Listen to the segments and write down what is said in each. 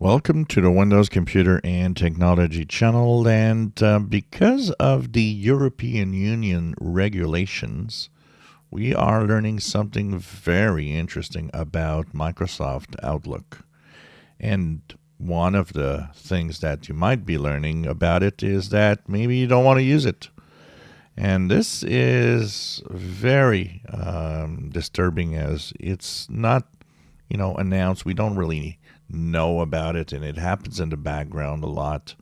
Welcome to the Windows Computer and Technology channel. And because of the European Union regulations, we are learning something very interesting about Microsoft Outlook. And one of the things that you might be learning about it is that maybe you don't want to use it. And this is very disturbing, as it's not, announced. We don't really know about it, and it happens in the background a lot.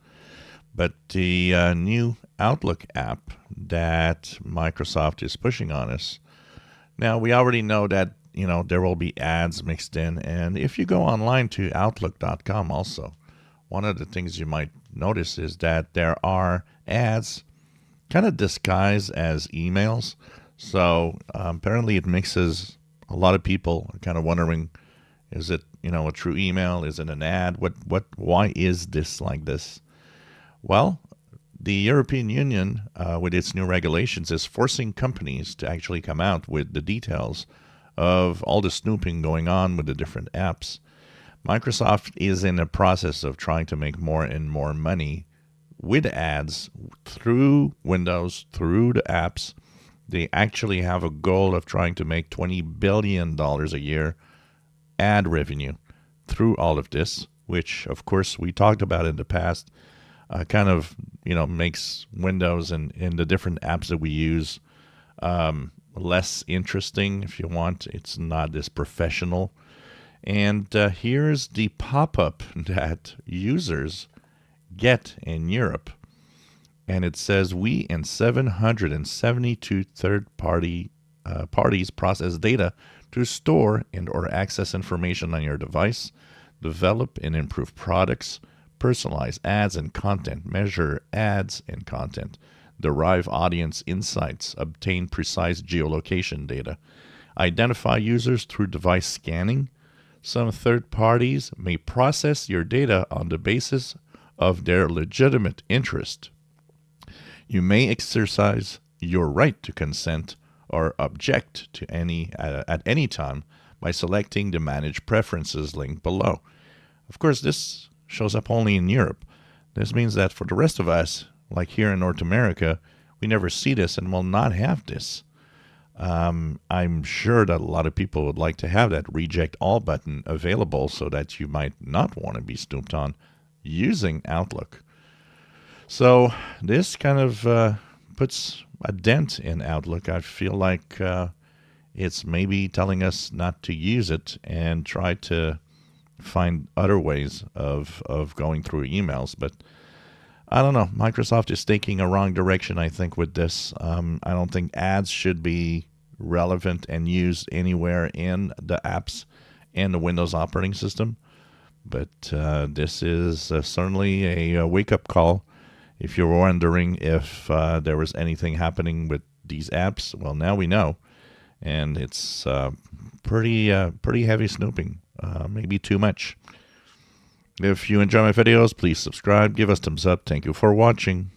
But the new Outlook app that Microsoft is pushing on us, now we already know that there will be ads mixed in, and if you go online to Outlook.com also, one of the things you might notice is that there are ads kind of disguised as emails. So apparently it mixes a lot of people kind of wondering, is it a true email? Is it an ad? Why is this like this? Well, the European Union, with its new regulations, is forcing companies to actually come out with the details of all the snooping going on with the different apps. Microsoft is in the process of trying to make more and more money with ads through Windows, through the apps. They actually have a goal of trying to make $20 billion a year ad revenue through all of this, which of course we talked about in the past, kind of makes Windows and the different apps that we use less interesting. If you want, it's not as professional. And here's the pop-up that users get in Europe, and it says we and 772 third-party parties process data to store and or access information on your device, develop and improve products, personalize ads and content, measure ads and content, derive audience insights, obtain precise geolocation data, identify users through device scanning. Some third parties may process your data on the basis of their legitimate interest. You may exercise your right to consent or object to at any time by selecting the Manage Preferences link below. Of course, this shows up only in Europe. This means that for the rest of us, like here in North America, we never see this and will not have this. I'm sure that a lot of people would like to have that reject all button available so that you might not want to be snooped on using Outlook. So this kind of puts a dent in Outlook. I feel like it's maybe telling us not to use it and try to find other ways of going through emails. But I don't know. Microsoft is taking a wrong direction, I think, with this. I don't think ads should be relevant and used anywhere in the apps and the Windows operating system. But this is certainly a wake-up call. If you're wondering if there was anything happening with these apps, well, now we know. And it's pretty heavy snooping, maybe too much. If you enjoy my videos, please subscribe, give us thumbs up. Thank you for watching.